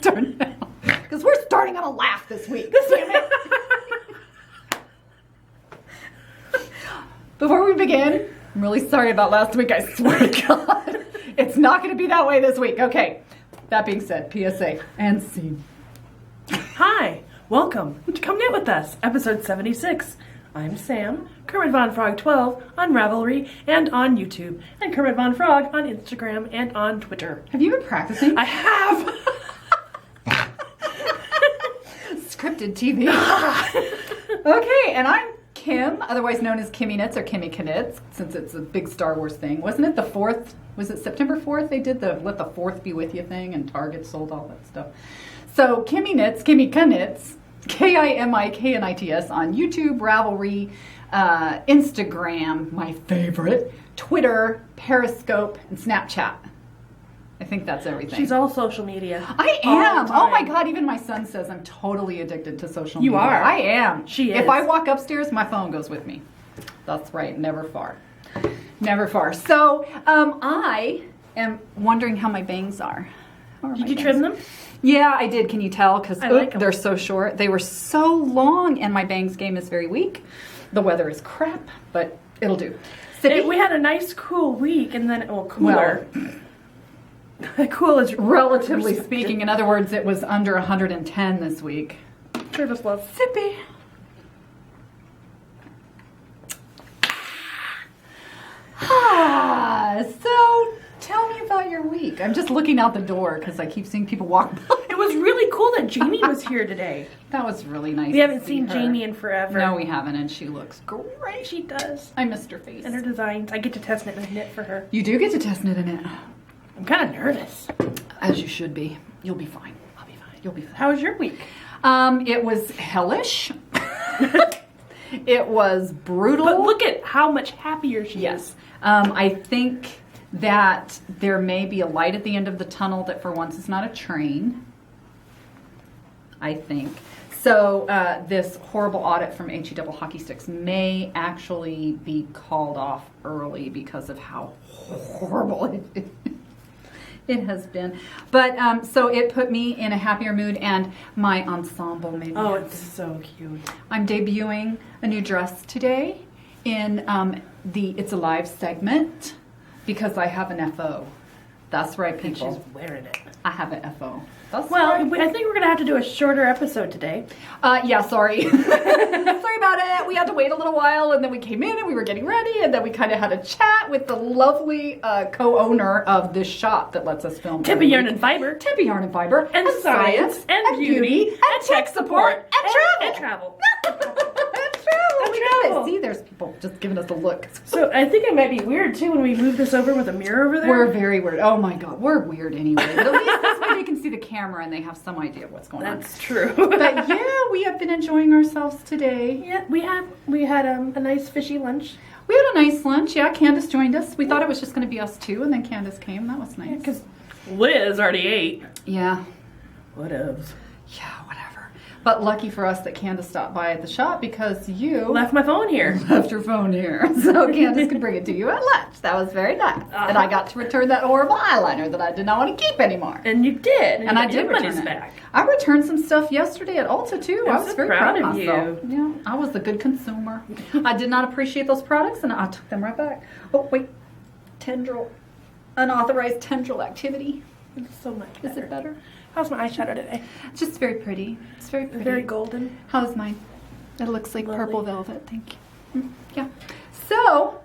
start now. Because we're starting on a laugh this week. Damn it. Before we begin, I'm really sorry about last week. I swear to God. It's not going to be that way this week. Okay. That being said, PSA and scene. Hi, welcome to Come Knit With Us, episode 76. I'm Sam, Kermit Von Frog 12 on Ravelry and on YouTube, and Kermit Von Frog on Instagram and on Twitter. Have you been practicing? I have! Scripted TV. Okay, and I'm Kim, otherwise known as Kimmy Knits or Kimmy Knits, since it's a big Star Wars thing. Wasn't it the 4th? Was it September 4th? They did the Let the 4th Be With You thing, and Target sold all that stuff. So Kimmy Knits, Kimmy Knits, KIMIKNITS on YouTube, Ravelry, Instagram, my favorite, Twitter, Periscope, and Snapchat. I think that's everything. She's all social media. I am. Oh my God, even my son says I'm totally addicted to social media. You are. I am. She is. If I walk upstairs, my phone goes with me. That's right, never far. Never far. So I am wondering how my bangs are. Did you trim them? Yeah, I did. Can you tell? Because like they're so short. They were so long, and my bangs game is very weak. The weather is crap, but it'll do. We had a nice cool week, and then, cooler. Cool is Relatively speaking. In other words, it was under 110 this week. Service love. Sippy. So tell me about your week. I'm just looking out the door because I keep seeing people walk by. It was really cool that Jamie was here today. That was really nice. We haven't seen her. Jamie in forever. No, we haven't, and she looks great. She does. I missed her face. And her designs. I get to test knit and knit for her. You do get to test knit in it. I'm kind of nervous. As you should be. You'll be fine. I'll be fine. You'll be fine. How was your week? It was hellish. It was brutal. But look at how much happier she is. I think that there may be a light at the end of the tunnel that for once is not a train. I think. So this horrible audit from HE Double Hockey Sticks may actually be called off early because of how horrible it has been. But so it put me in a happier mood, and my ensemble made me happy. It's so cute. I'm debuting a new dress today in the It's Alive segment because I have an FO. That's right, people. She's wearing it. I have an FO. That's well, right. I think we're going to have to do a shorter episode today. Yeah, sorry. Sorry about it. We had to wait a little while, and then we came in and we were getting ready, and then we kind of had a chat with the lovely co-owner of this shop that lets us film. Tippy Yarn and Fiber. Tippy Yarn and Fiber. And science. And beauty. And tech support. And travel. See, there's people just giving us a look. So I think it might be weird too when we move this over with a mirror over there. We're very weird. Oh my God, we're weird anyway. But at least this way they can see the camera and they have some idea of what's going on. That's true. But yeah, we have been enjoying ourselves today. Yeah, we had a nice fishy lunch. We had a nice lunch. Yeah, Candace joined us. We thought it was just going to be us two, and then Candace came. That was nice. Because Liz already ate. Yeah. Whatevs. Yeah, whatever. But lucky for us that Candace stopped by at the shop because you left my phone here. Left your phone here. So Candace could bring it to you at lunch. That was very nice. And I got to return that horrible eyeliner that I did not want to keep anymore. And you did. And I did return it. Back. I returned some stuff yesterday at Ulta too. I was very proud of myself. Yeah, I was the good consumer. I did not appreciate those products and I took them right back. Oh wait, unauthorized tendril activity. It's so much better. Is it better? How's my eyeshadow today? It's just very pretty. It's very pretty. Very golden. How's mine? It looks like lovely. Purple velvet. Thank you. Yeah. So,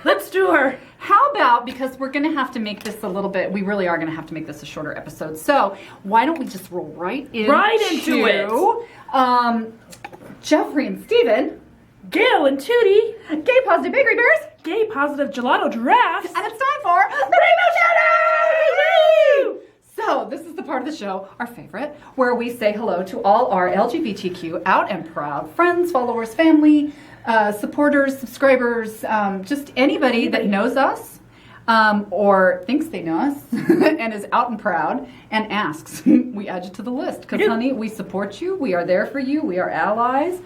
let's do her. How about, because we're going to have to make this a little bit, we really are going to have to make this a shorter episode. So, why don't we just roll right into it? Jeffrey and Steven. Gail and Tootie. Gay Positive Bakery Bears. Gay Positive Gelato Giraffes. And it's time for the Rainbow Shadow! Woo! So, this is the part of the show, our favorite, where we say hello to all our LGBTQ out and proud friends, followers, family, supporters, subscribers, just anybody that knows us or thinks they know us and is out and proud and asks. We add you to the list because, honey, we support you. We are there for you. We are allies.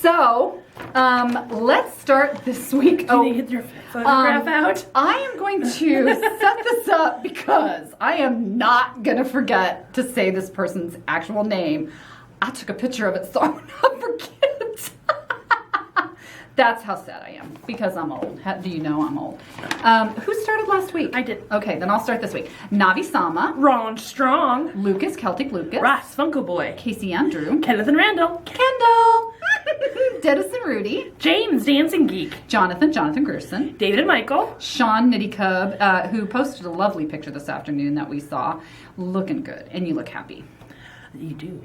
So, let's start this week. Can you get your photograph out? I am going to set this up because I am not going to forget to say this person's actual name. I took a picture of it so I would not forget. That's how sad I am because I'm old. Do you know I'm old? Who started last week? I did. Okay, then I'll start this week. Navi Sama. Ron Strong. Lucas, Celtic Lucas. Ross Funko Boy. Casey Andrew. Kenneth and Randall. Kendall. Dennis and Rudy. James Dancing Geek. Jonathan Gerson. David and Michael. Sean Nitty Cub, who posted a lovely picture this afternoon that we saw. Looking good, and you look happy. You do.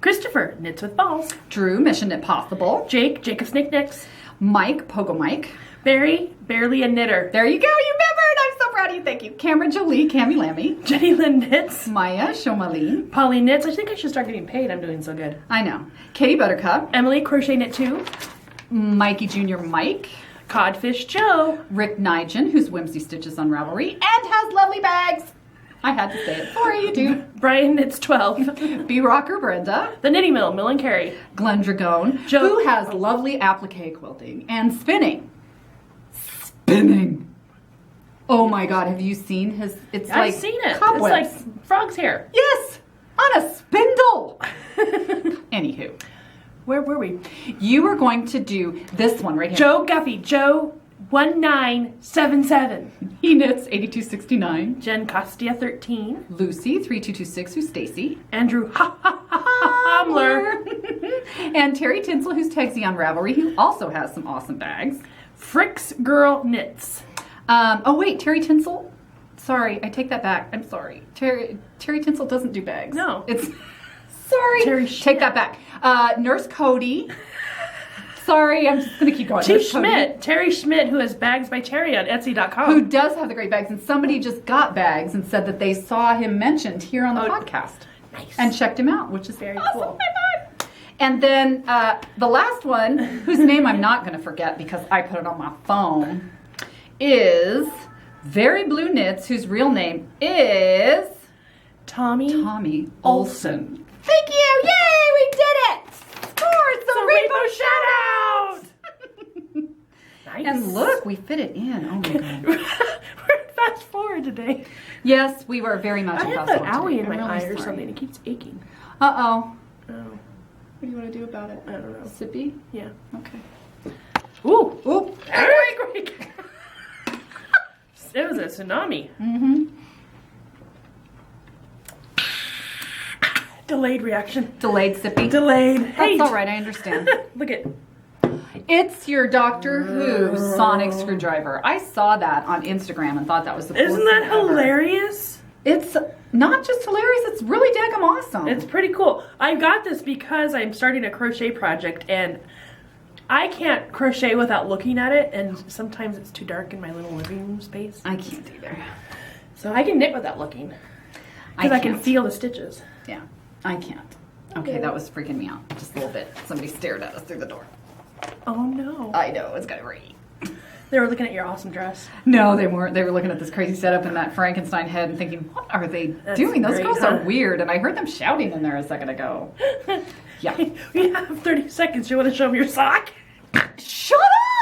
Christopher, Knits with Balls. Drew, Mission Knit Possible. Jake, Jacob Snicknicks. Mike, Pogo Mike. Barry, Barely a Knitter. There you go, you remembered! I'm so proud of you, thank you. Cameron Jolie, Cami Lammy. Jenny Lynn Knits. Maya, Shomaline. Polly Knits. I think I should start getting paid. I'm doing so good. I know. Katie Buttercup. Emily, Crochet Knit 2. Mikey Jr. Mike. Codfish Joe. Rick Nigel, who's Whimsy Stitches on Ravelry and has lovely bags. I had to say it. Sorry, you do. Brian Knits 12. B Rocker Brenda. The Knitting Mill, Mill and Carey. Glenn Dragone, Joe- who has lovely applique quilting and spinning. Spinning. Oh my God, have you seen his? It's I've like seen it. cobwebs. It's like frog's hair. Yes, on a spindle. Anywho, Where were we? you are going to do this one right here. Joe Guffey, Joe 1977. He knits 8269. Jen Costia 13. Lucy 3226, who's Stacy. Andrew Hamler. And Terry Tinsel, who's Tegsy on Ravelry, who also has some awesome bags. Fricks Girl Knits. Oh wait, Terry Tinsel. Sorry, I take that back. I'm sorry. Terry Tinsel doesn't do bags. No. It's sorry. Terry take that back. Nurse Cody. Sorry, I'm just gonna keep going. T. Nurse Cody, Schmidt. Terry Schmidt, who has bags by Terry on Etsy.com. who does have the great bags, and somebody just got bags and said that they saw him mentioned here on the podcast. Nice. And checked him out, which is Very awesome. cool. And then the last one, whose name I'm not going to forget because I put it on my phone, is Very Blue Knits, whose real name is Tommy Olson. Thank you! Yay! We did it! Score! So rainbow shout out! Nice. And look, we fit it in. Oh my God. We're fast forward today. Yes, we were very much I in have fast an forward owie today. in my I'm eye really or sorry. something. It keeps aching. Uh-oh. Oh, What do you want to do about it? I don't know. Sippy? Yeah. Okay. Ooh. Oop. It was a tsunami. Mm-hmm. Delayed reaction. Delayed sippy. Delayed. That's all right, I understand. Look at. It's your Doctor Who sonic screwdriver. I saw that on Instagram and thought that was the coolest Isn't that thing ever. hilarious? It's not just hilarious, it's really daggum awesome. It's pretty cool. I got this because I'm starting a crochet project and I can't crochet without looking at it, and sometimes it's too dark in my little living room space. I can't either. So I can knit without looking because I can can't. feel the stitches. Yeah, I can't. Okay, that was freaking me out just a little bit. Somebody stared at us through the door. Oh no. I know, it's gonna rain. They were looking at your awesome dress. No, they weren't. They were looking at this crazy setup in that Frankenstein head and thinking, what are they That's doing? Those great, girls huh? are weird. And I heard them shouting in there a second ago. Yeah. We have 30 seconds. You want to show me your sock? Shut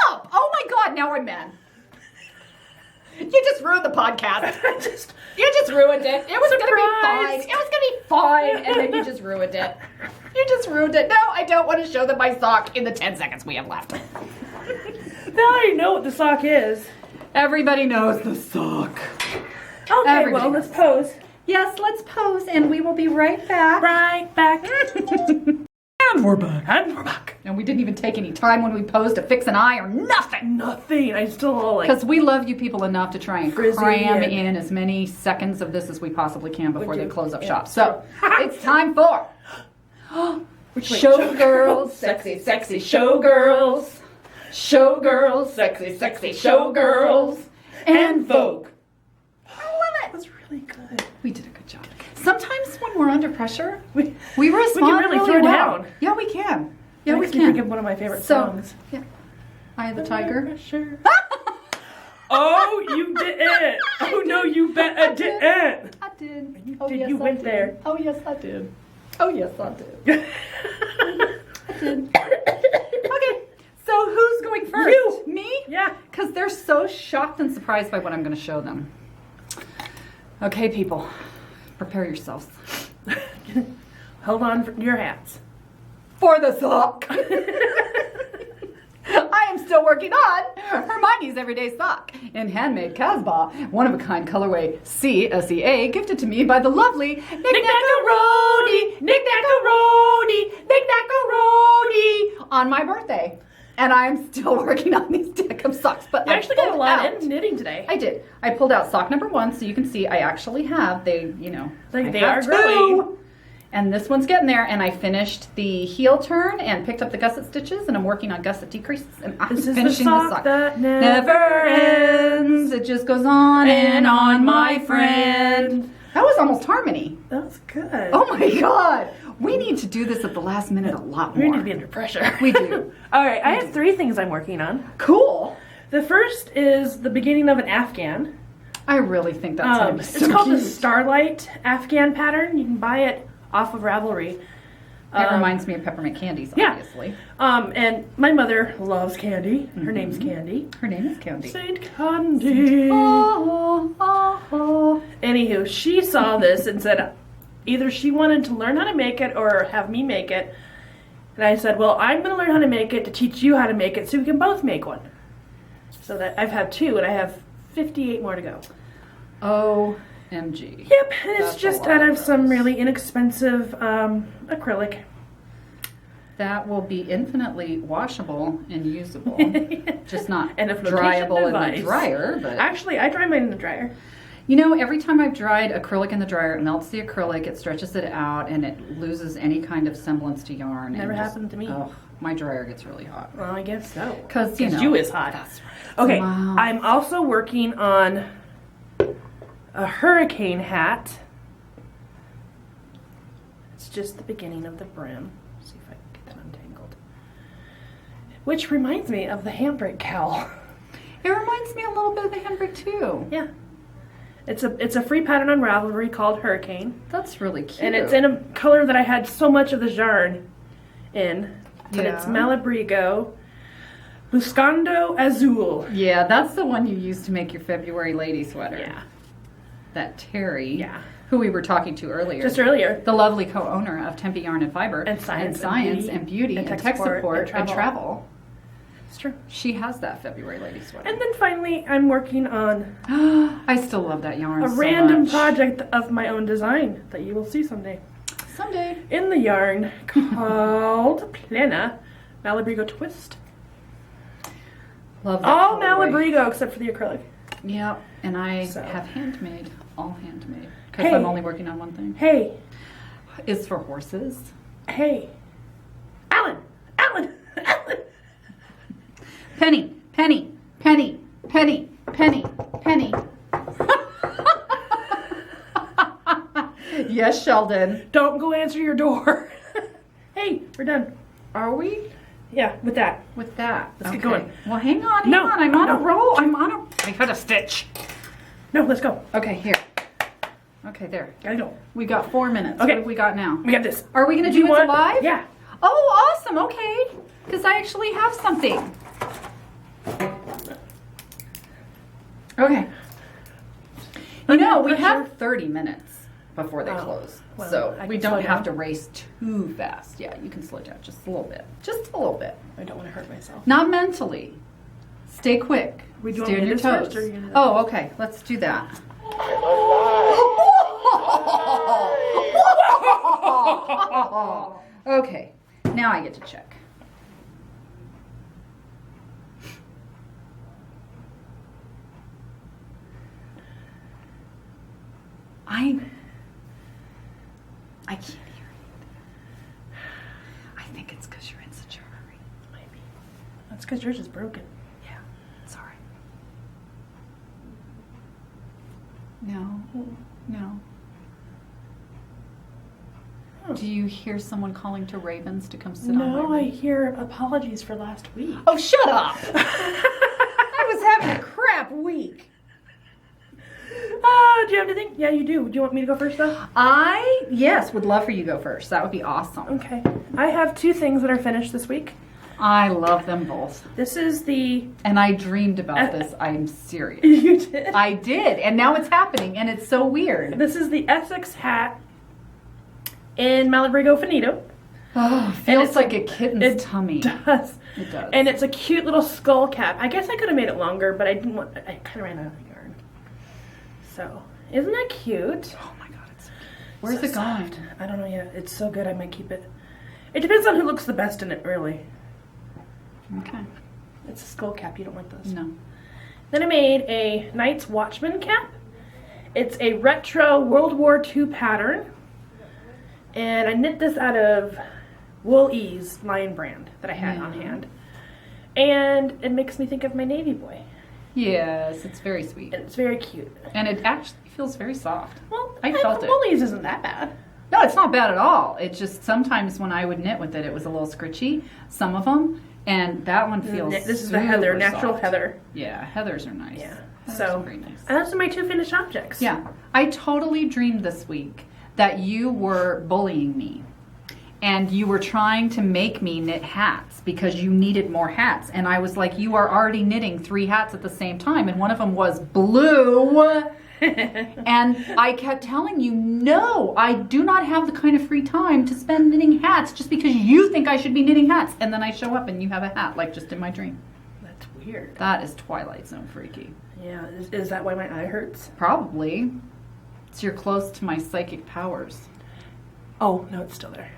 up! Oh my God, now I'm mad. You just ruined the podcast. You just ruined it. It was going to be fine. Surprise! It was going to be fine, and then you just ruined it. You just ruined it. No, I don't want to show them my sock in the 10 seconds we have left. Now I know what the sock is. Everybody knows the sock. Okay, Everybody well, knows. let's pose. Yes, let's pose, and we will be right back. Right back. And we're back. And we're back. And we didn't even take any time when we posed to fix an eye or nothing. Nothing. I still like. Because we love you people enough to try and Frizzy cram and- in as many seconds of this as we possibly can before they do. close up Yeah. shop. So it's time for Which way? Showgirls, sexy, sexy showgirls. Showgirls, sexy, sexy showgirls. And Vogue. I love it. That's really good. We did a good job. Sometimes when we're under pressure, We respond really really throw well. down. Yeah, we can. Yeah, we Makes me think can. of one of my favorite So, songs. yeah. Eye of the Tiger. Sure. Oh, you didn't. Oh no, you bet I didn't. I did. You Oh, did. yes, You I went did. there. Oh, yes, I did. Oh, yes, I did. I did. Okay, so who's going first? You. Me? Yeah. Because they're so shocked and surprised by what I'm going to show them. Okay, people, prepare yourselves Hold on for your hats. for the sock. I am still working on Hermione's Everyday Sock in handmade Casbah, one-of-a-kind colorway CSEA, gifted to me by the lovely Nick Nackaroni on my birthday. And I'm still working on these deck of socks. But You I actually got a pulled lot out- in knitting today. I did. I pulled out sock number 1, so you can see I actually have, I They have are 2. growing. And this one's getting there, and I finished the heel turn and picked up the gusset stitches, and I'm working on gusset decreases, and I'm This is the finishing sock that never ends. It just goes on and on, my friend. That was almost harmony. That's good. Oh my God. We need to do this at the last minute a lot We more. need to be under pressure. We do. All right, I have 3 things I'm working on. Cool. The first is the beginning of an Afghan. I really think that's going to be so It's called cute. the Starlight Afghan pattern. You can buy it off of Ravelry. It reminds me of peppermint candies, yeah. obviously. And my mother loves candy. Her name's Candy. Her name is Candy. Saint Candy. Oh, oh, oh. Anywho, she saw this and said either she wanted to learn how to make it or have me make it. And I said, well, I'm going to learn how to make it to teach you how to make it so we can both make one. So that I've had 2 and I have 58 more to go. OMG. Yep, and it's That's a just lot out of of some those. really inexpensive acrylic. That will be infinitely washable and usable. Just not And a flotation dryable in device. the dryer. But Actually, I dry mine in the dryer. you know, every time I've dried acrylic in the dryer, it melts the acrylic, it stretches it out, and it loses any kind of semblance to yarn. Never and happened to me. Oh, my dryer gets really hot. Well, I guess so. Because you is hot. That's right. Okay, Wow. I'm also working on a hurricane hat. It's just the beginning of the brim. Let's see if I can get that untangled. Which reminds me of the handbrake cowl. It reminds me a little bit of the handbrake too. Yeah. It's a free pattern on Ravelry called Hurricane. That's really cute. And it's in a color that I had so much of the yarn in. But it's Yeah. Malabrigo Buscando Azul. Yeah, that's the one you used to make your February lady sweater. Yeah. That Terry, Yeah. who we were talking to earlier. Just earlier. The lovely co-owner of Tempe Yarn and Fiber. And Science and Beauty and Tech Support and Travel. It's true. She has that February lady sweater. And then finally, I'm working on I still love that yarn a so random much. project of my own design that you will see someday. Someday. In the yarn called Plena Malabrigo Twist. Love that All colorway. Malabrigo except for the acrylic. Yeah, and I So. have handmade, all handmade. Because Hey. I'm only working on one thing. Hey, Is for horses. hey, Alan, Alan, Alan. Penny, Penny, Penny, Penny, Penny, Penny. Yes, Sheldon. Don't go answer your door. Hey, we're done. Are we? Yeah, with that. With that. Let's get going. Well, hang on, No, I'm on a no. roll. I had a stitch. No, let's go. Okay, here. Okay, there. Gotta go. We got 4 minutes. Okay. What have we got now? We got this. Are we going to Do you do it want- live? Yeah. Oh, awesome. Okay. Because I actually have something. Okay. You know, we have 30 minutes before they Oh, close. well, So I we can slow don't have down. to race too fast. Yeah, you can slow down just a little bit. Just a little bit. I don't want to hurt myself. Not mentally. Stay quick. Would you Stay want on me your to do this toes. first, or are you gonna do Oh, okay. Let's do that. Okay. Now I get to check. I can't hear you. I think it's because you're in such a hurry. Maybe. That's because yours is broken. Yeah, sorry. No, no. Oh. Do you hear someone calling to Ravens to come sit on No, my I hear apologies for last week. Oh, shut up! I was having a crap week. Do you have anything? Yeah, you do. Do you want me to go first, though? Yes, would love for you to go first. That would be awesome. Okay. I have 2 things that are finished this week. I love them both. This is the... And I dreamed about this. I'm serious. You did? I did. And now it's happening. And it's so weird. This is the Essex hat in Malabrigo Finito. Oh, feels like a kitten's tummy. It does. It does. And it's a cute little skull cap. I guess I could have made it longer, but I didn't want... I kind of ran out of yarn. So, isn't that cute? Oh my god, it's so cute. Where's So it going? soft. I don't know yet. It's so good. I might keep it. It depends on who looks the best in it, really. Okay. It's a skull cap. You don't want those. No. Then I made a Night's Watchman cap. It's a retro World War II pattern. And I knit this out of Wool Ease Lion brand that I had on hand. And it makes me think of my Navy boy. Yes, it's very sweet. And it's very cute. And it actually feels very soft. Well, I felt it. Wool Ease isn't that bad. No, it's not bad at all. It's just sometimes when I would knit with it, it was a little scritchy. Some of them. And that one feels This is the heather, super natural soft. heather. Yeah, heathers are nice. Yeah. Heathers So, are very nice. and those are my 2 finished objects. Yeah. I totally dreamed this week that you were bullying me. And you were trying to make me knit hats because you needed more hats. And I was like, you are already knitting 3 hats at the same time. And one of them was blue. And I kept telling you, no, I do not have the kind of free time to spend knitting hats just because you think I should be knitting hats. And then I show up and you have a hat, like just in my dream. That's weird. That is Twilight Zone freaky. Yeah, is that why my eye hurts? Probably. So you're close to my psychic powers. Oh, no, it's still there.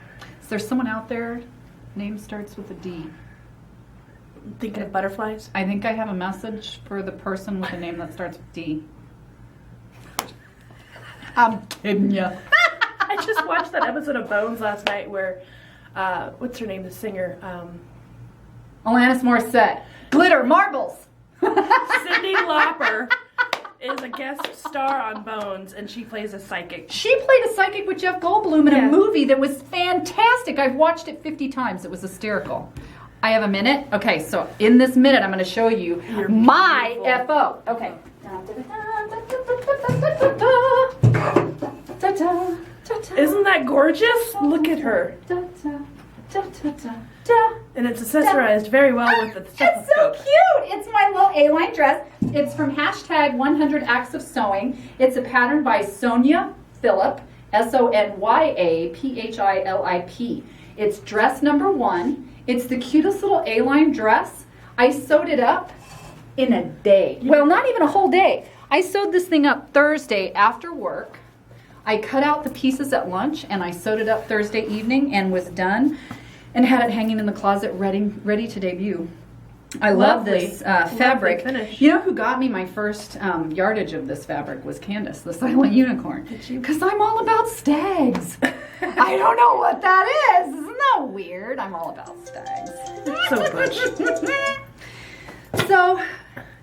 Is there someone out there? Name starts with a D. Thinking of butterflies? I think I have a message for the person with a name that starts with D. I'm kidding ya. I just watched that episode of Bones last night where, what's her name, the singer? Alanis Morissette. Glitter, marbles. Cyndi Lauper is a guest star on Bones, and she plays a psychic. She played a psychic with Jeff Goldblum in Yeah. a movie that was fantastic. I've watched it 50 times. It was hysterical. I have a minute. Okay, so in this minute, I'm going to show you You're my beautiful. FO. Okay. Isn't that gorgeous? Look at her. And it's accessorized very well with the It's so stethoscope. cute. It's my little A-line dress. It's from hashtag 100 Acts of Sewing. It's a pattern by Sonia Phillip, SONYAPHILIP. It's dress number 1. It's the cutest little A-line dress. I sewed it up in a day. Well, not even a whole day. I sewed this thing up Thursday after work. I cut out the pieces at lunch and I sewed it up Thursday evening and was done and had it hanging in the closet ready to debut. I love this fabric. finish. You know who got me my first yardage of this fabric was Candace, the Silent Unicorn. Did you? Because I'm all about stags. I don't know what that is. Isn't that weird? I'm all about stags. So butch. So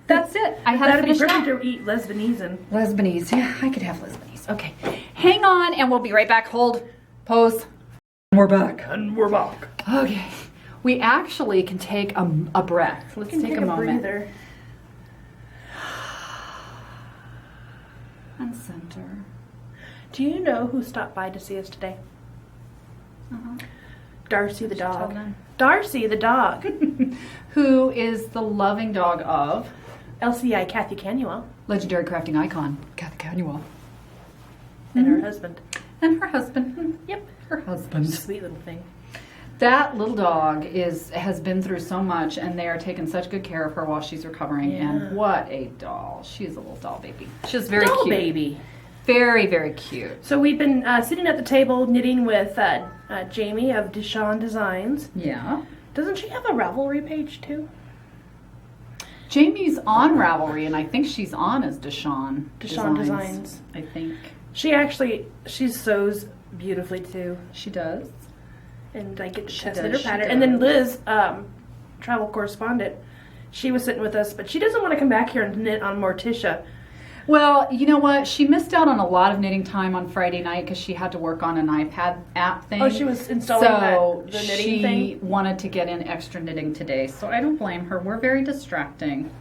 that's it. I had to That'd be finish perfect that. to eat Lesbanese. Lesbanese. Yeah, I could have Lesbanese. Okay. Hang on and we'll be right back. Hold. Pose. We're back. And we're back. Okay. We actually can take a breath. Let's take a moment. breather. And center. Do you know who stopped by to see us today? Darcy the Tell dog. them. Darcy the dog. Who is the loving dog of LCI Kathy Canuel legendary crafting icon, Kathy Canuel. and her husband. And her husband. Yep. Her husband. Sweet little thing. That little dog has been through so much, and they are taking such good care of her while she's recovering. Yeah. And what a doll! She's a little doll baby. She's very Doll cute. baby. Very, very cute. So we've been sitting at the table knitting with Jamie of Deshawn Designs. Yeah. Doesn't she have a Ravelry page too? Jamie's on Ravelry, and I think she's on as Deshawn. Deshawn Designs. I think She sews beautifully too. she does. And I get to She test does, knit her she pattern. And then does. Liz, travel correspondent, she was sitting with us, but she doesn't want to come back here and knit on Morticia. Well, you know what? She missed out on a lot of knitting time on Friday night because she had to work on an iPad app thing. Oh, she was installing the knitting she thing? wanted to get in extra knitting today, so I don't blame her. We're very distracting.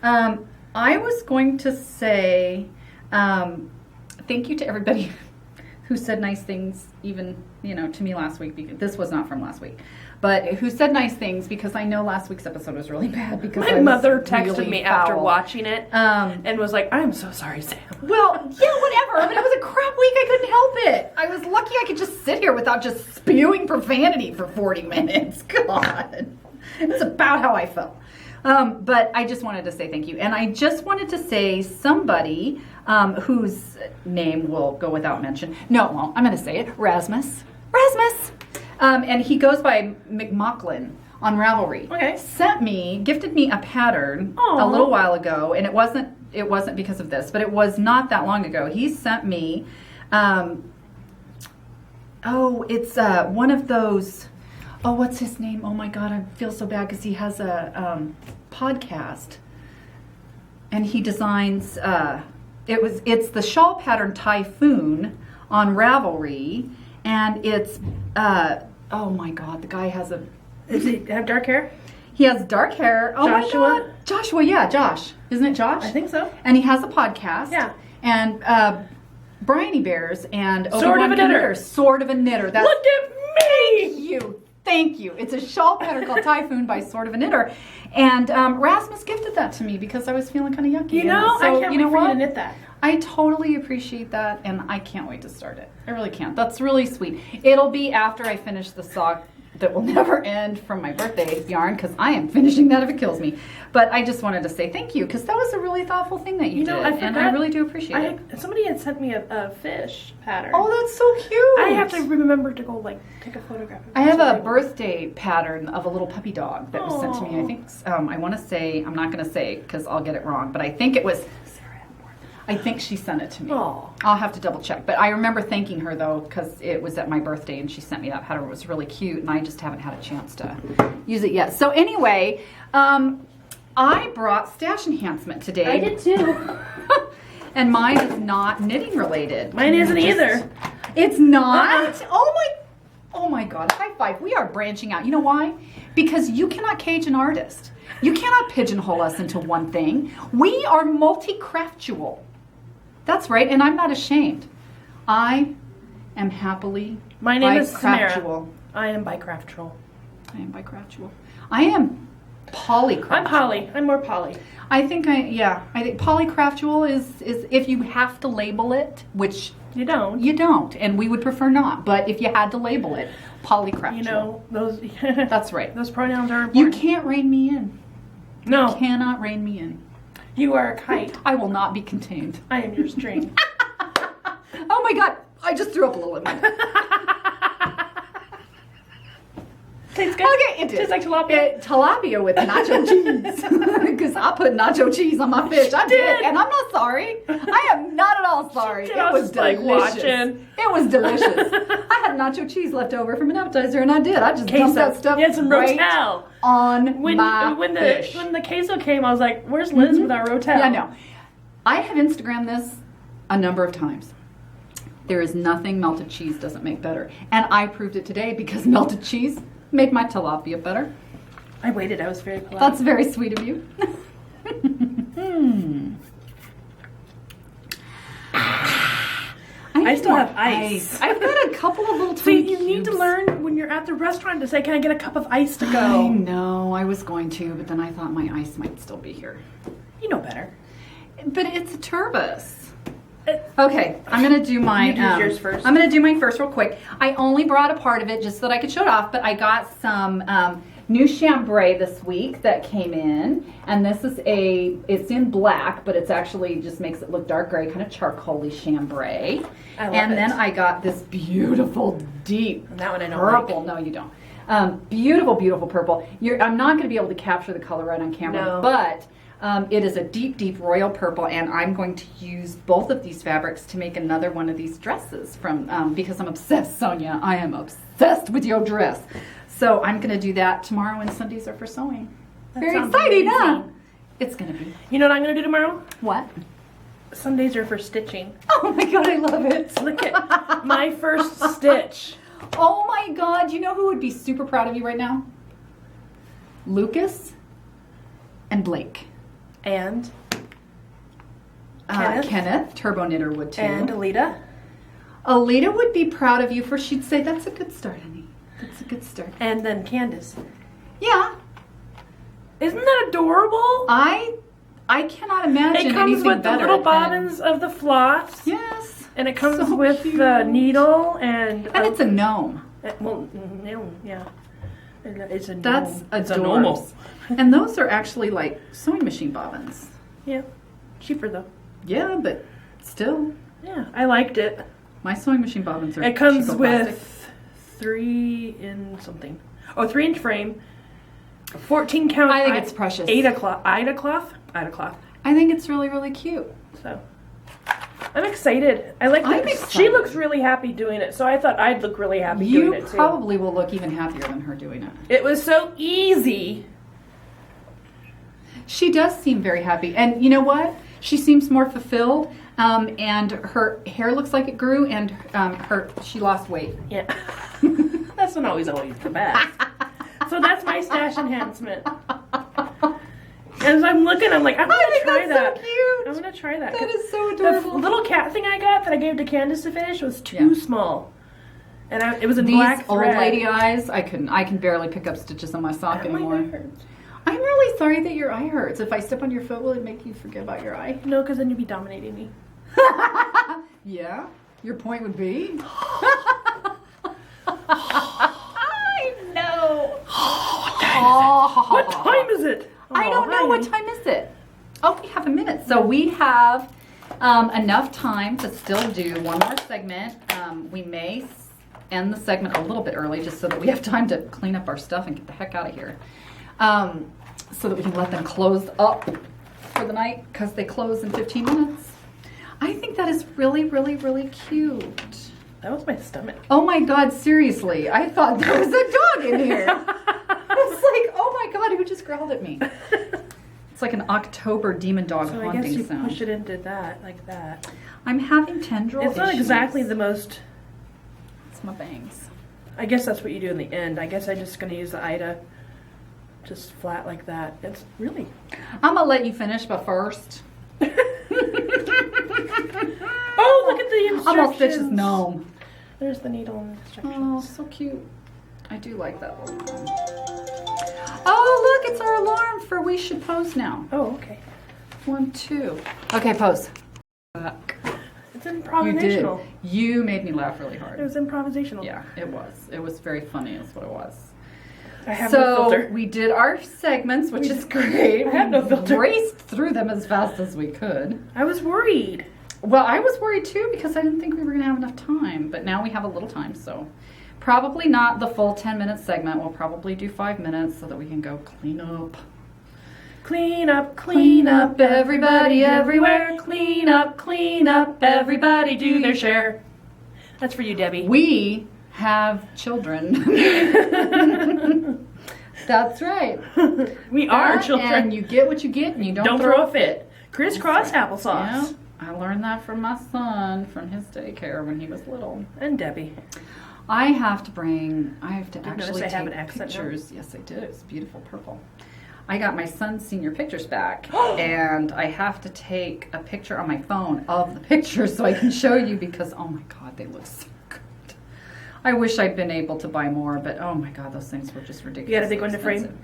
I was going to say thank you to everybody who said nice things even, to me last week. Because this was not from last week. But who said nice things because I know last week's episode was really bad because My mother texted me after watching it and was like, I'm so sorry, Sam. Well, yeah, whatever. I mean, it was a crap week. I couldn't help it. I was lucky I could just sit here without just spewing profanity for 40 minutes. God. It's about how I felt. But I just wanted to say thank you. And I just wanted to say somebody whose name will go without mention. No, it won't. I'm going to say it. Rasmus. And he goes by McMocklin on Ravelry. Okay. Gifted me a pattern Aww. a little while ago, and it wasn't because of this, but it was not that long ago. He sent me, it's one of those, what's his name? Oh my God, I feel so bad because he has a podcast, and he designs, it's the shawl pattern Typhoon on Ravelry, and it's, oh my God, the guy has Does he have dark hair? He has dark hair. Oh Joshua? my God. Joshua, yeah, Josh. Isn't it Josh? I think so. And he has a podcast. Yeah. And Bryony Bears and Sword of a Knitter. Sword of a Knitter. That's, Look at me! Thank you. It's a shawl pattern called Typhoon by Sword of a Knitter. And Rasmus gifted that to me because I was feeling kind of yucky. I can't wait for you to knit that. I totally appreciate that, and I can't wait to start it. I really can't. That's really sweet. It'll be after I finish the sock that will never end from my birthday yarn, because I am finishing that if it kills me. But I just wanted to say thank you, because that was a really thoughtful thing that you did, and I really do appreciate it. Somebody had sent me a fish pattern. Oh, that's so cute. I have to remember to go take a photograph of it. I have a birthday pattern of a little puppy dog that was sent to me. I think I want to say, I'm not going to say because I'll get it wrong, but I think it was I think she sent it to me. Aww. I'll have to double check. But I remember thanking her, though, because it was at my birthday, and she sent me that pattern. It was really cute, and I just haven't had a chance to use it yet. So anyway, I brought stash enhancement today. I did, too. And mine is not knitting related. Mine isn't either. It's not? Oh my God, high five. We are branching out. You know why? Because you cannot cage an artist. You cannot pigeonhole us into one thing. We are multi-craftual. That's right, and I'm not ashamed. I am happily My name is bi-craftual. Samara. I am bicraftual. I am bicraftual. I am polycraftual. I'm poly. I'm more poly. I think polycraftual is if you have to label it, which you don't. You don't, and we would prefer not. But if you had to label it, polycraftual. You know, those That's right. Those pronouns are important. You can't rein me in. No. You cannot rein me in. You are a kite. I will not be contained. I am your string. Oh my God, I just threw up a little in my Tastes good. Okay, it did. Tastes like tilapia. Tilapia with nacho cheese. Because I put nacho cheese on my fish. I did. And I'm not sorry. I am not at all sorry. It was delicious. Watching. It was delicious. I had nacho cheese left over from an appetizer, and I did. I just dumped that stuff some right Rotel. on my fish. When the queso came, I was like, where's Liz with our Rotel? Yeah, no. I have Instagrammed this a number of times. There is nothing melted cheese doesn't make better. And I proved it today because melted cheese made my tilapia better. I waited. I was very polite. That's very sweet of you. I still have ice. I've got a couple of little See, tiny you need to cubes. learn when you're at the restaurant to say, can I get a cup of ice to I go? know. I was going to, but then I thought my ice might still be here. You know better. But it's a turbos. Okay, I'm gonna do my. You do yours first. I'm gonna do mine first, real quick. I only brought a part of it just so that I could show it off, but I got some new chambray this week that came in, and this is it's in black, but it's actually just makes it look dark gray, kind of charcoaly chambray. I love and it. then I got this beautiful deep That one I don't purple. like. No, you don't. Beautiful, beautiful purple. I'm not going to be able to capture the color right on camera, No. but. It is a deep, deep royal purple, and I'm going to use both of these fabrics to make another one of these dresses from because I'm obsessed, Sonia. I am obsessed with your dress. So I'm going to do that tomorrow, and Sundays are for sewing. Very sounds exciting, huh? amazing. It's going to be. You know what I'm going to do tomorrow? What? Sundays are for stitching. Oh my God, I love it. Look at my first stitch. Oh my God, you know who would be super proud of you right now? Lucas and Blake. And Kenneth. Kenneth, Turbo Knitter would too. And Alita. Alita would be proud of you for she'd say, that's a good start, honey. That's a good start. And then Candace. Yeah. Isn't that adorable? I cannot imagine It comes anything with the better little than- bobbins of the floss. Yes. And it comes So with cute. the needle and... And it's a gnome. Well, no, yeah. It's a gnome. That's It's a adorable. gnome. And those are actually like sewing machine bobbins. Yeah. Cheaper though. Yeah, but still. Yeah, I liked it. My sewing machine bobbins are It comes cheapo with plastic. 3-inch frame, 14 count. I think it's precious. Ida cloth. I think it's really, really cute. So I'm excited. I like I'm that. excited. She looks really happy doing it, so I thought I'd look really happy doing You it too. probably will look even happier than her doing it. It was so easy. She does seem very happy. And you know what? She seems more fulfilled. And her hair looks like it grew, and she lost weight. Yeah. That's not always the best. So that's my stash enhancement. As I'm looking, I'm like, I'm I gonna think try that's that. so cute. I'm gonna try that. That is so The adorable. little cat thing I got that I gave to Candace to finish was too Yeah. small, and it was in These black old thread. lady eyes, I can barely pick up stitches on my sock My anymore. eye hurts. I'm really sorry that your eye hurts. If I step on your foot, will it make you forget about your eye? No, because then you'd be dominating me. Yeah, your point would be. I know. What time is it? I don't know. What time is it? Oh, we have a minute. So we have enough time to still do one more segment. We may end the segment a little bit early just so that we have time to clean up our stuff and get the heck out of here. So that we can let them close up for the night because they close in 15 minutes. I think that is really, really, really cute. That was my stomach. Oh my God, seriously. I thought there was a dog in here. It's like, oh my God, who just growled at me? It's like an October demon dog So I haunting guess you sound. push it into that, like that. I'm having tendril It's not issues. exactly the most... It's my bangs. I guess that's what you do in the end. I guess I'm just going to use the Ida just flat like that. It's really... I'm going to let you finish, but first. Oh, look at the instructions. Almost stitches gnome. There's the needle and Oh, instructions. so cute. I do like that little one. Oh, look, it's our alarm for we should pose now. Oh, okay. 1, 2. Okay, pose. It's You did. improvisational. You made me laugh really It hard. was improvisational. Yeah, it was. It was very funny is what it was. I have no filter. We did our segments, which is great. I have no filter. We raced through them as fast as we could. I was worried. Well, I was worried too because I didn't think we were going to have enough time, but now we have a little time, so probably not the full 10-minute segment. We'll probably do 5 minutes so that we can go clean up. Clean up, Clean up, everybody, everywhere. Clean up, everybody, do their share. That's for you, Debbie. We have children. That's right. We are That, children. And you get what you get and you Don't throw a fit. Crisscross applesauce. Yeah, I learned that from my son from his daycare when he was little. And Debbie. I have to notice actually I have an take accent now? pictures. Yes, I did. It's beautiful purple. I got my son's senior pictures back, and I have to take a picture on my phone of the pictures so I can show you because, oh my God, they look so good. I wish I'd been able to buy more, but oh my God, those things were just ridiculous. You got a big one to frame?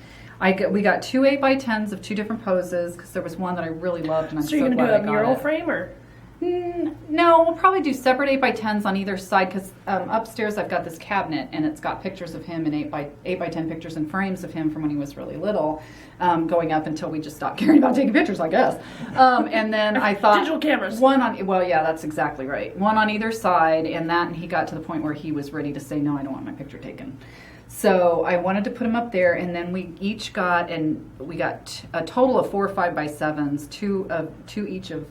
We got 2 8x10s of 2 different poses because there was one that I really loved, and I'm So so you're going to glad do I a got mural it. frame or? No, we'll probably do separate 8x10s on either side because upstairs I've got this cabinet and it's got pictures of him and 8x10 pictures and frames of him from when he was really little, going up until we just stopped caring about taking pictures, I guess. And then I thought Digital cameras. well, yeah, that's exactly right. One on either side, and he got to the point where he was ready to say, no, I don't want my picture taken. So I wanted to put him up there, and then we each got, we got a total of 4 5x7s, two each of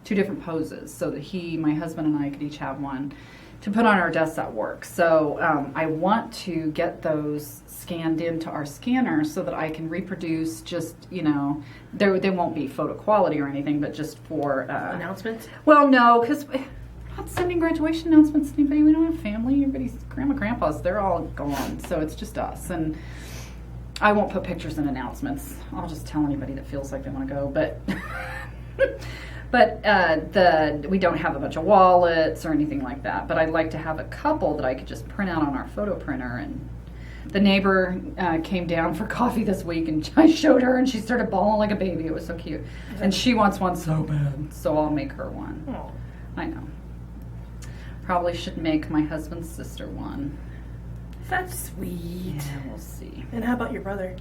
2 different poses, so that my husband and I could each have one to put on our desks at work. So I want to get those scanned into our scanner so that I can reproduce just, they won't be photo quality or anything, but just for... Announcements? Well, no, because we're not sending graduation announcements to anybody. We don't have family. Everybody's grandma, grandpas, they're all gone. So it's just us. And I won't put pictures in announcements. I'll just tell anybody that feels like they want to go. But But we don't have a bunch of wallets or anything like that. But I'd like to have a couple that I could just print out on our photo printer. And the neighbor came down for coffee this week, and I showed her, and she started bawling like a baby. It was so cute. And she wants one so bad, so I'll make her one. Oh. I know. Probably should make my husband's sister one. That's sweet. Yeah, we'll see. And how about your brother?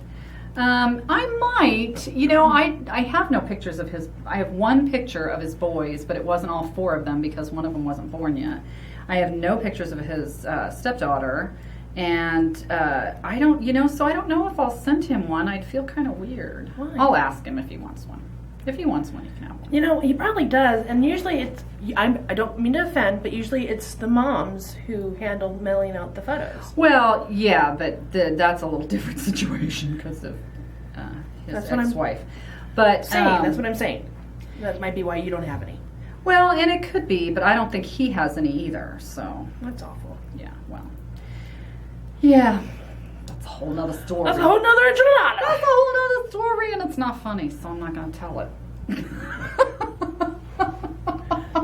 I might. You know, I have no pictures of his. I have one picture of his boys, but it wasn't all 4 of them because one of them wasn't born yet. I have no pictures of his stepdaughter, and I don't. You know, so I don't know if I'll send him one. I'd feel kind of weird. Why? I'll ask him if he wants one. If he wants one, he can have one. You know, he probably does, and usually it's, I don't mean to offend, but usually it's the moms who handle mailing out the photos. Well, yeah, but that's a little different situation because of his ex-wife. But That's what I'm saying. That might be why you don't have any. Well, and it could be, but I don't think he has any either, so. That's awful. Yeah, well. Yeah. That's a whole nother story. That's a whole nother enchilada. That's a whole nother story, and it's not funny, so I'm not going to tell it.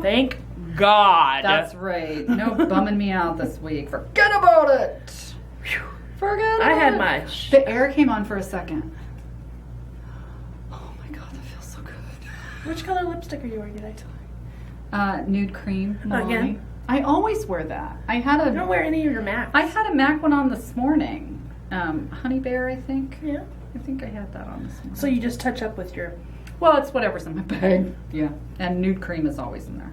Thank God. That's right. No bumming me out this week. Forget about it. Forget about it. I had much. The air came on for a second. Oh my God, that feels so good. Which color lipstick are you wearing today? Nude cream. Again? I always wear that. I don't wear any of your MACs. I had a MAC one on this morning. Honey Bear, I think. Yeah. I think I had that on this morning. So you just touch up with your... Well, it's whatever's in my bag. Yeah. And nude cream is always in there.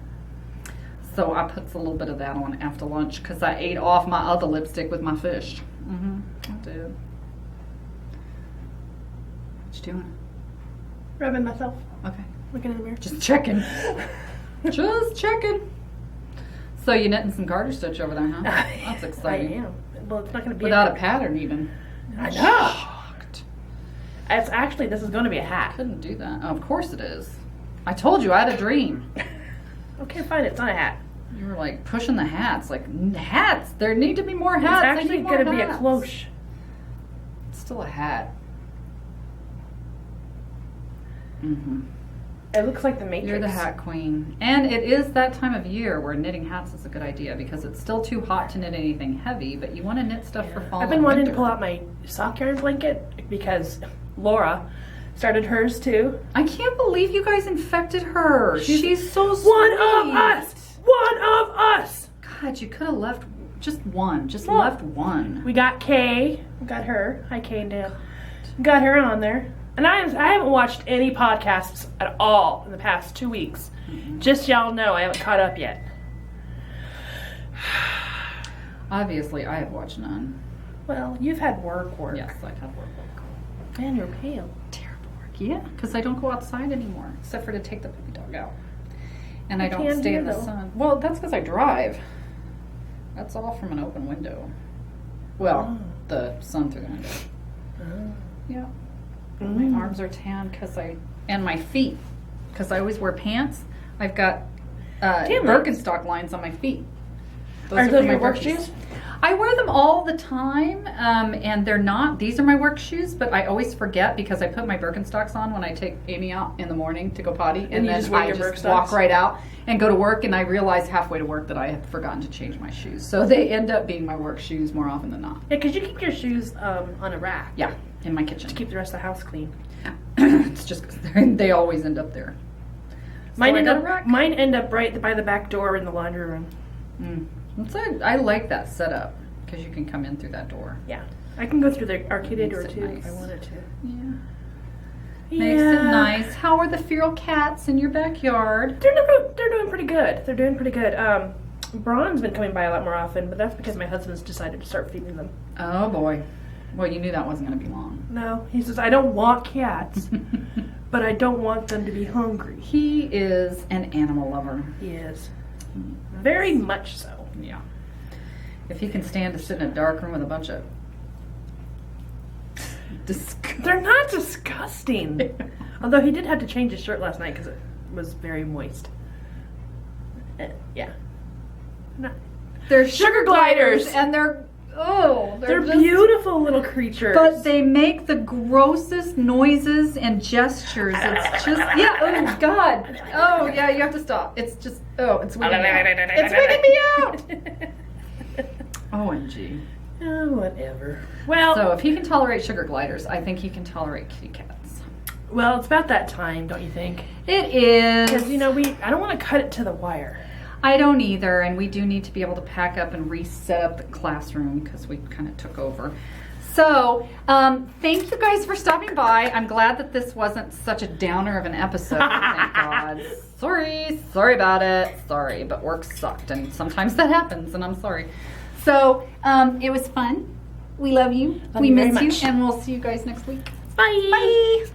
So I put a little bit of that on after lunch because I ate off my other lipstick with my fish. Mm-hmm. I did. What you doing? Rubbing myself. Okay. Looking in the mirror. Just checking. Just checking. So you knitting some garter stitch over there, huh? That's exciting. I am. Well, it's not going to be... Without a pattern even. I know. It's actually, this is going to be a hat. Couldn't do that. Oh, of course it is. I told you I had a dream. Okay, fine. It's not a hat. You were like pushing the hats. Like, hats. There need to be more hats. It's actually going to be a cloche. It's still a hat. Mm-hmm. It looks like the Matrix. You're the hat queen. And it is that time of year where knitting hats is a good idea because it's still too hot to knit anything heavy, but you want to knit stuff for fall. I've been wanting to pull out my sock yarn blanket because Laura started hers too. I can't believe you guys infected her. She's so sweet. One of us! One of us! God, you could have left just one. Just left one. We got Kay. We got her. Hi, Kay and Dan. Got her on there. And I haven't watched any podcasts at all in the past 2 weeks. Mm-hmm. Just y'all know I haven't caught up yet. Obviously, I have watched none. Well, you've had work. Yes, I've had work. And you're pale. Terrible work. Yeah, because I don't go outside anymore, except for to take the puppy dog out. And I don't can stay do in the though. sun. Well, that's because I drive. That's all from an open window. Well, the sun through the window. Yeah. My arms are tan and my feet, because I always wear pants. I've got Birkenstock lines on my feet. Are those my your work shoes? I wear them all the time, and they're not. These are my work shoes, but I always forget because I put my Birkenstocks on when I take Amy out in the morning to go potty, and then I just walk right out and go to work, and I realize halfway to work that I had forgotten to change my shoes. So they end up being my work shoes more often than not. Yeah, because you keep your shoes on a rack. Yeah, in my kitchen. To keep the rest of the house clean. It's just because they always end up there. Mine end up right by the back door in the laundry room. I like that setup because you can come in through that door. Yeah, I can go through the arcade door too nice. if I wanted to. Yeah. Makes it nice. How are the feral cats in your backyard? They're doing pretty good. They're doing pretty good. Braun's been coming by a lot more often, but that's because my husband's decided to start feeding them. Oh boy. Well, you knew that wasn't going to be long. No, he says, I don't want cats, but I don't want them to be hungry. He is an animal lover. He is. Very much so. Yeah. If he can stand to sit in a dark room with a bunch of... They're not disgusting. Although he did have to change his shirt last night because it was very moist. Yeah. They're sugar gliders, and they're oh, They're just beautiful little creatures. But they make the grossest noises and gestures. It's just, yeah, oh God. Oh yeah, you have to stop. It's just, oh, it's wigging me out. It's wigging me out. OMG. Oh, whatever. Well, So if he can tolerate sugar gliders, I think he can tolerate kitty cats. well, it's about that time, don't you think? It is. Because, you know, I don't want to cut it to the wire. I don't either, and we do need to be able to pack up and reset up the classroom because we kind of took over. So, thank you guys for stopping by. I'm glad that this wasn't such a downer of an episode, thank God. Sorry about it. Sorry, but work sucked, and sometimes that happens, and I'm sorry. So, it was fun. We love you. Love we you very miss you, much. and we'll see you guys next week. Bye. Bye.